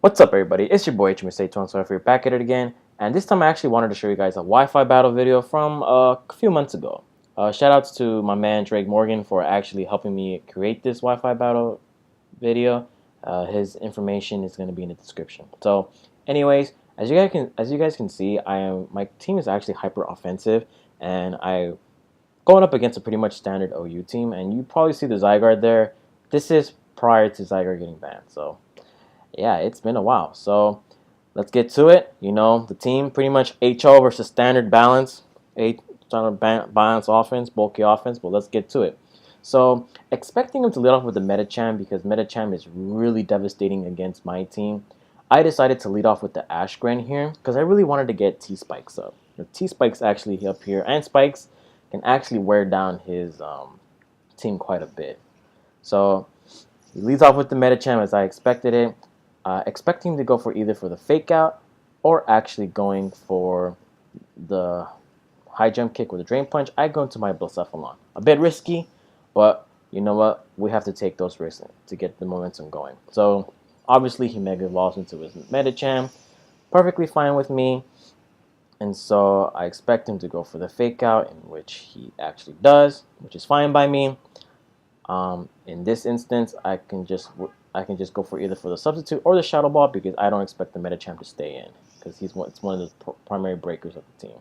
What's up, everybody? It's your boy heyitssdrake, so we're back at it again. And this time I actually wanted to show you guys a Wi-Fi battle video from a few months ago. Shout outs to my man Drake Morgan for actually helping me create this Wi-Fi battle video. His information is going to be in the description. So, anyways, as you guys can see, my team is actually hyper offensive, and I going up against a pretty much standard OU team. And you probably see the Zygarde there. This is prior to Zygarde getting banned. So yeah, it's been a while. So let's get to it. You know, the team pretty much HO versus standard balance, standard balance offense, bulky offense. But let's get to it. So expecting him to lead off with the Medicham because Medicham is really devastating against my team. I decided to lead off with the Ashgren here because I really wanted to get T-Spikes up. The T-Spikes actually up here, and Spikes can actually wear down his team quite a bit. So he leads off with the Medicham as I expected it. Expecting to go for either for the fake out or actually going for the high jump kick with a drain punch. I go into my Blacephalon. A bit risky, but you know what? We have to take those risks to get the momentum going. So obviously he mega evolves into his Medicham. Perfectly fine with me. And so I expect him to go for the fake out, in which he actually does, which is fine by me. In this instance, I can just go for either for the substitute or the Shadow Ball because I don't expect the Medicham to stay in because it's one of the primary breakers of the team.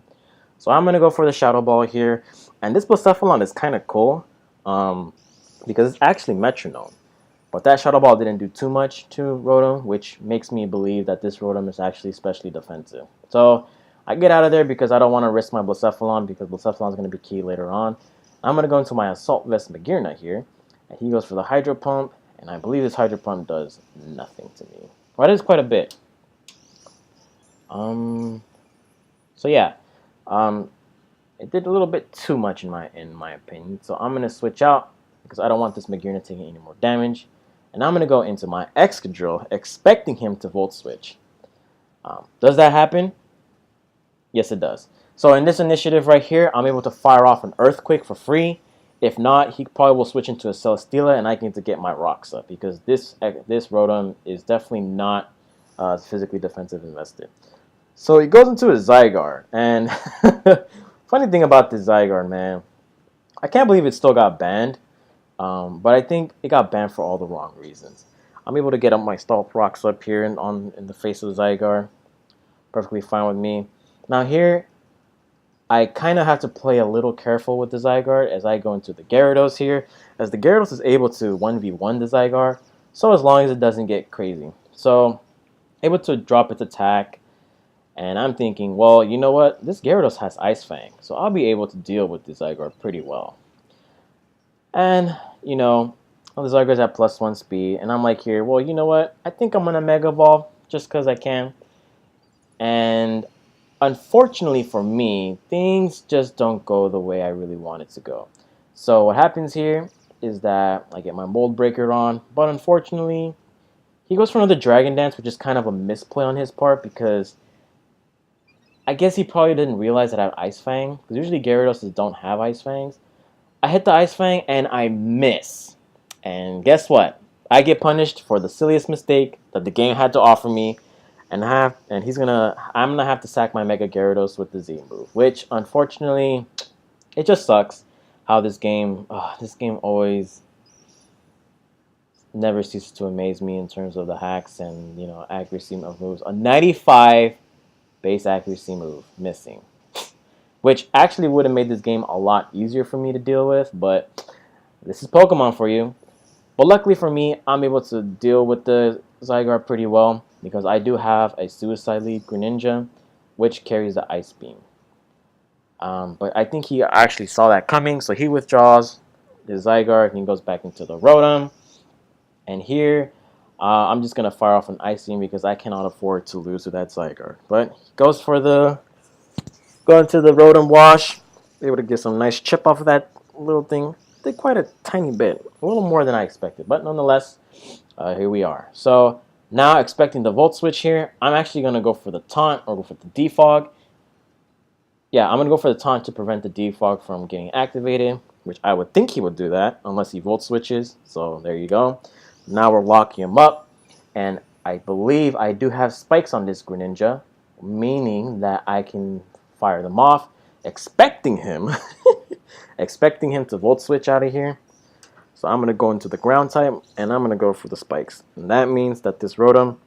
So I'm going to go for the Shadow Ball here. And this Blacephalon is kind of cool because it's actually Metronome. But that Shadow Ball didn't do too much to Rotom, which makes me believe that this Rotom is actually especially defensive. So I get out of there because I don't want to risk my Blacephalon because Blacephalon is going to be key later on. I'm going to go into my Assault Vest Magearna here. And he goes for the Hydro Pump. And I believe this Hydro Pump does nothing to me. Well, that is quite a bit. So yeah. It did a little bit too much in my opinion. So I'm going to switch out because I don't want this Magearna taking any more damage. And I'm going to go into my Excadrill, expecting him to Volt Switch. Does that happen? Yes, it does. So in this initiative right here, I'm able to fire off an Earthquake for free. If not, he probably will switch into a Celesteela, and I need to get my rocks up because this Rotom is definitely not physically defensive invested. So he goes into his Zygarde, and funny thing about this Zygarde, man, I can't believe it still got banned, but I think it got banned for all the wrong reasons. I'm able to get up my Stealth Rocks up here in the face of the Zygarde, perfectly fine with me. Now here, I kind of have to play a little careful with the Zygarde as I go into the Gyarados here, as the Gyarados is able to 1v1 the Zygarde, so as long as it doesn't get crazy. So, able to drop its attack, and I'm thinking, well, you know what? This Gyarados has Ice Fang, so I'll be able to deal with the Zygarde pretty well. And, you know, the Zygarde's at +1 speed, and I'm like here, well, you know what? I think I'm going to Mega Evolve just because I can. And unfortunately for me, things just don't go the way I really want it to go. So what happens here is that I get my Mold Breaker on, but unfortunately, he goes for another Dragon Dance, which is kind of a misplay on his part because I guess he probably didn't realize that I have Ice Fang, because usually Gyarados don't have Ice Fangs. I hit the Ice Fang and I miss. And guess what? I get punished for the silliest mistake that the game had to offer me. And I'm gonna have to sack my Mega Gyarados with the Z move, which unfortunately, it just sucks how this game always never ceases to amaze me in terms of the hacks and accuracy of moves. A 95 base accuracy move missing, which actually would have made this game a lot easier for me to deal with. But this is Pokemon for you. But luckily for me, I'm able to deal with the Zygarde pretty well because I do have a Suicide Lead Greninja, which carries the Ice Beam. But I think he actually saw that coming, so he withdraws the Zygarde and he goes back into the Rotom. And here, I'm just going to fire off an Ice Beam because I cannot afford to lose to that Zygarde. But he goes for going to the rotom-wash, able to get some nice chip off of that little thing. Did quite a tiny bit, a little more than I expected, but nonetheless, here we are. So now expecting the Volt Switch here, I'm actually going to go for the Taunt or go for the Defog. Yeah, I'm going to go for the Taunt to prevent the Defog from getting activated, which I would think he would do that unless he Volt Switches. So there you go. Now we're locking him up, and I believe I do have spikes on this Greninja, meaning that I can fire them off, expecting him, expecting him to Volt Switch out of here. So I'm going to go into the ground type, and I'm going to go for the spikes. And that means that this Rotom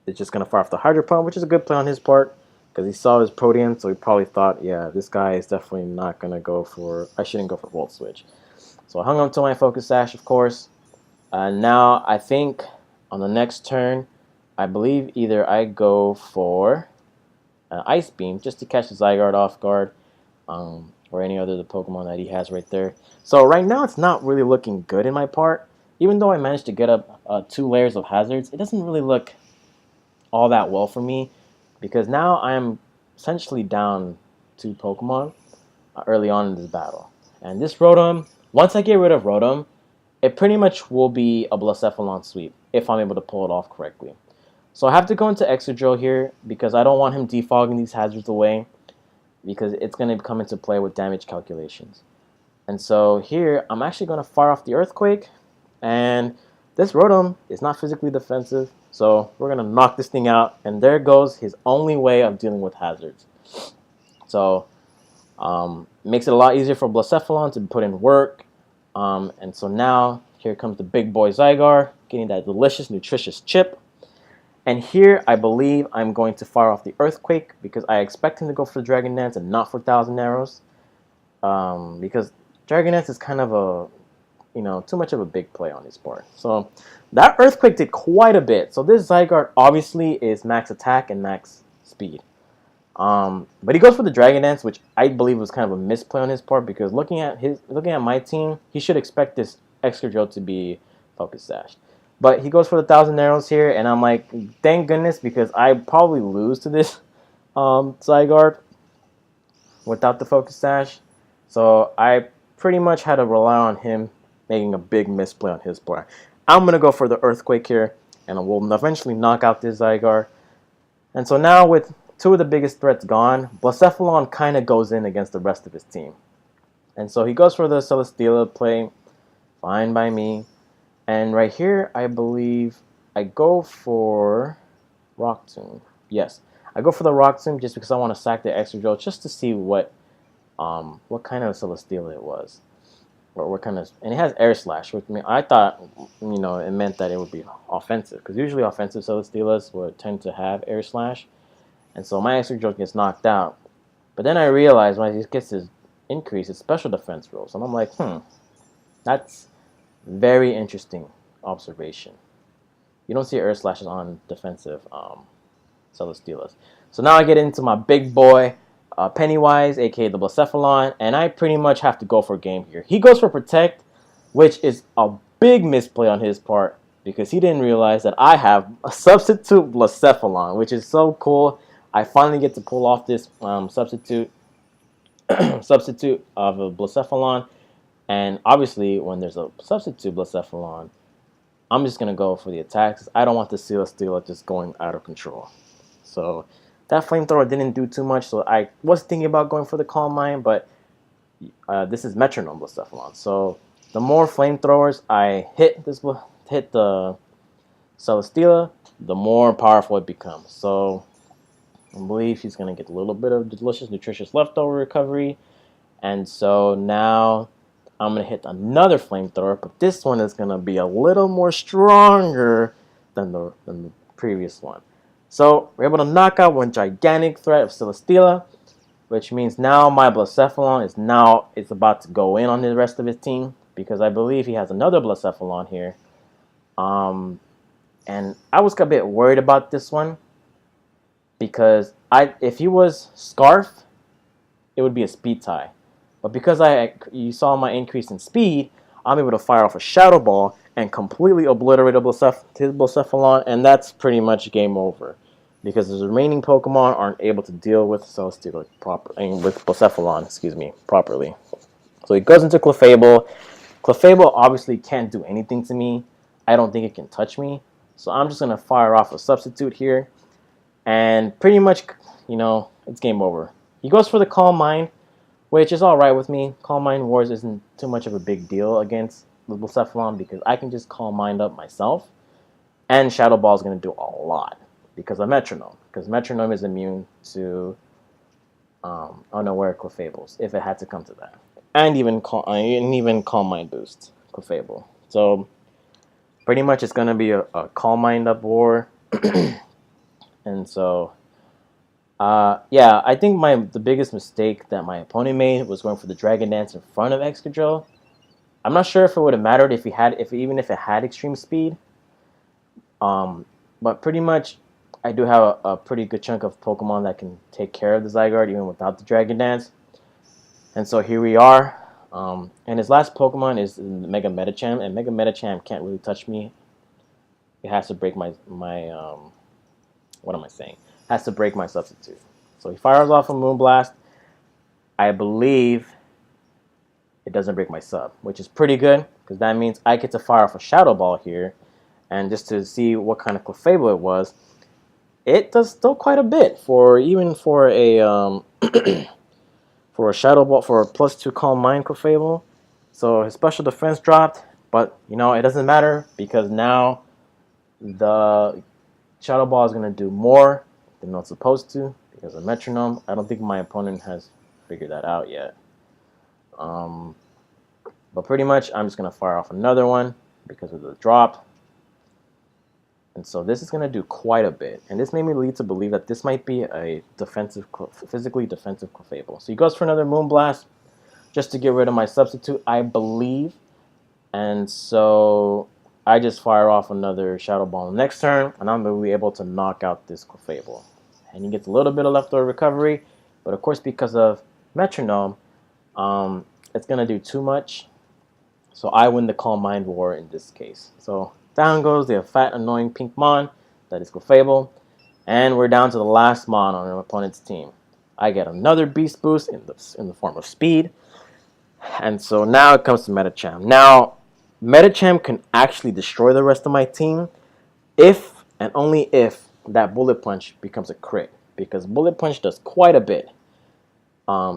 is just going to fire off the Hydro Pump, which is a good play on his part, because he saw his Protean, so he probably thought, yeah, this guy is definitely not going to go for, I shouldn't go for Volt Switch. So I hung on to my Focus Sash, of course. Now I think on the next turn, I believe either I go for Ice Beam just to catch the Zygarde off guard, or any other the Pokemon that he has right there. So right now it's not really looking good in my part. Even though I managed to get up 2 layers of hazards, it doesn't really look all that well for me, because now I'm essentially down 2 Pokemon early on in this battle. And this Rotom, once I get rid of Rotom, it pretty much will be a Blacephalon sweep if I'm able to pull it off correctly. So I have to go into Excadrill here because I don't want him defogging these hazards away, because it's going to come into play with damage calculations. And so here I'm actually going to fire off the Earthquake, and this Rotom is not physically defensive, so we're going to knock this thing out, and there goes his only way of dealing with hazards. So makes it a lot easier for Blacephalon to put in work. And so now here comes the big boy Zygarde, getting that delicious, nutritious chip. And here I believe I'm going to fire off the Earthquake because I expect him to go for Dragon Dance and not for Thousand Arrows. Because Dragon Dance is kind of a, too much of a big play on his part. So that Earthquake did quite a bit. So this Zygarde obviously is max attack and max speed. But he goes for the Dragon Dance, which I believe was kind of a misplay on his part, because looking at my team, he should expect this Excadrill to be Focus Sash. But he goes for the Thousand Arrows here, and I'm like, thank goodness, because I probably lose to this Zygarde without the Focus Sash. So I pretty much had to rely on him making a big misplay on his part. I'm going to go for the Earthquake here, and we'll eventually knock out this Zygarde. And so now with 2 of the biggest threats gone, Blacephalon kind of goes in against the rest of his team. And so he goes for the Celesteela play, fine by me. And right here, I believe I go for Rock Tomb. Yes, I go for the Rock Tomb just because I want to sack the Excadrill just to see what kind of Celesteela it was. Or what kind of, and it has Air Slash, which I thought, it meant that it would be offensive, because usually offensive Celesteelas would tend to have Air Slash. And so my Excadrill gets knocked out. But then I realized when he gets his increase, his special defense rolls. And I'm like, that's very interesting observation. You don't see Air Slashes on defensive Celesteelas. So now I get into my big boy, Pennywise, aka the Blacephalon, and I pretty much have to go for game here. He goes for Protect, which is a big misplay on his part, because he didn't realize that I have a substitute Blacephalon, which is so cool. I finally get to pull off this substitute of a Blacephalon. And obviously, when there's a substitute Blacephalon, I'm just going to go for the attacks. I don't want the Celesteela just going out of control. So that Flamethrower didn't do too much, so I was thinking about going for the Calm Mind, but this is Metronome Blacephalon. So the more Flamethrowers I hit the Celesteela, the more powerful it becomes. So I believe he's going to get a little bit of delicious, nutritious leftover recovery. And so now I'm going to hit another Flamethrower, but this one is going to be a little more stronger than the previous one. So we're able to knock out one gigantic threat of Celesteela, which means now my Blacephalon is about to go in on the rest of his team, because I believe he has another Blacephalon here. And I was a bit worried about this one, because if he was Scarf, it would be a speed tie. But because you saw my increase in speed, I'm able to fire off a Shadow Ball and completely obliterate his Blacephalon, and that's pretty much game over, because the remaining Pokemon aren't able to deal with Celesteela with Blacephalon, properly. So he goes into Clefable. Clefable obviously can't do anything to me. I don't think it can touch me. So I'm just going to fire off a substitute here. And pretty much, it's game over. He goes for the Calm Mind, which is alright with me. Calm Mind Wars isn't too much of a big deal against the Blacephalon, because I can just Calm Mind up myself. And Shadow Ball is going to do a lot because of Metronome. Because Metronome is immune to unaware Clefables, if it had to come to that. And even Calm Mind boost Clefable. So pretty much it's going to be a Calm Mind up war. And so, yeah, I think the biggest mistake that my opponent made was going for the Dragon Dance in front of Excadrill. I'm not sure if it would have mattered even if it had extreme speed. But pretty much, I do have a pretty good chunk of Pokemon that can take care of the Zygarde even without the Dragon Dance. And so here we are. And his last Pokemon is the Mega Medicham, and Mega Medicham can't really touch me. It has to break my what am I saying? Has to break my substitute. So he fires off a Moonblast. I believe it doesn't break my sub, which is pretty good because that means I get to fire off a Shadow Ball here. And just to see what kind of Clefable it was, it does still quite a bit for a for a Shadow Ball, for a +2 Calm Mind Clefable. So his special defense dropped, but you know it doesn't matter because now the Shadow Ball is going to do more than it's supposed to because of Metronome. I don't think my opponent has figured that out yet. But pretty much I'm just going to fire off another one because of the drop. And so this is going to do quite a bit. And this made me lead to believe that this might be a physically defensive Clefable. So he goes for another Moonblast just to get rid of my substitute, I believe. And so I just fire off another Shadow Ball next turn, and I'm going to be able to knock out this Clefable. And he gets a little bit of leftover recovery, but of course because of Metronome, it's going to do too much. So I win the Calm Mind War in this case. So down goes the fat, annoying pink Mon, that is Clefable. And we're down to the last Mon on our opponent's team. I get another Beast Boost in the form of Speed. And so now it comes to Medicham. Now, Medicham can actually destroy the rest of my team if and only if that Bullet Punch becomes a crit. Because Bullet Punch does quite a bit.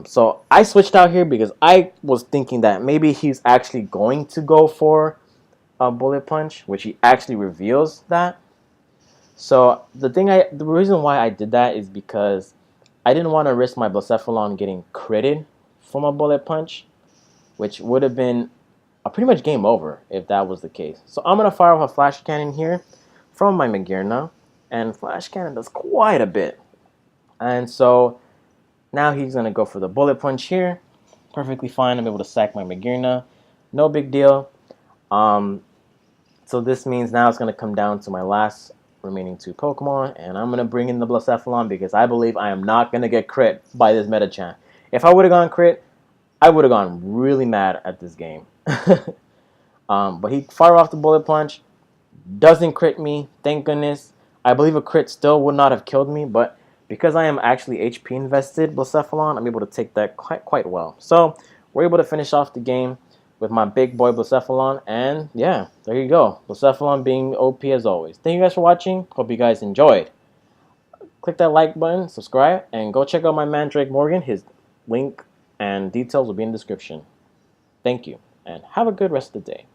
So I switched out here because I was thinking that maybe he's actually going to go for a Bullet Punch, which he actually reveals that. So the reason why I did that is because I didn't want to risk my Blacephalon getting critted from a Bullet Punch, which would have been a pretty much game over if that was the case. So I'm going to fire off a Flash Cannon here from my Magearna, and Flash Cannon does quite a bit. And so now he's going to go for the Bullet Punch here. Perfectly fine. I'm able to sack my Magearna. No big deal. So this means now it's going to come down to my last remaining 2 Pokemon, and I'm going to bring in the Blacephalon because I believe I am not going to get crit by this Medicham. If I would have gone crit, I would have gone really mad at this game. But he fired off the Bullet Punch. Doesn't crit me, thank goodness. I believe a crit still would not have killed me, but because I am actually HP invested Blacephalon, I'm able to take that quite well. So we're able to finish off the game with my big boy Blacephalon, and yeah, there you go. Blacephalon being OP as always. Thank you guys for watching. Hope you guys enjoyed. Click that like button, subscribe, and go check out my man Drake Morgan. His link and details will be in the description. Thank you, and have a good rest of the day.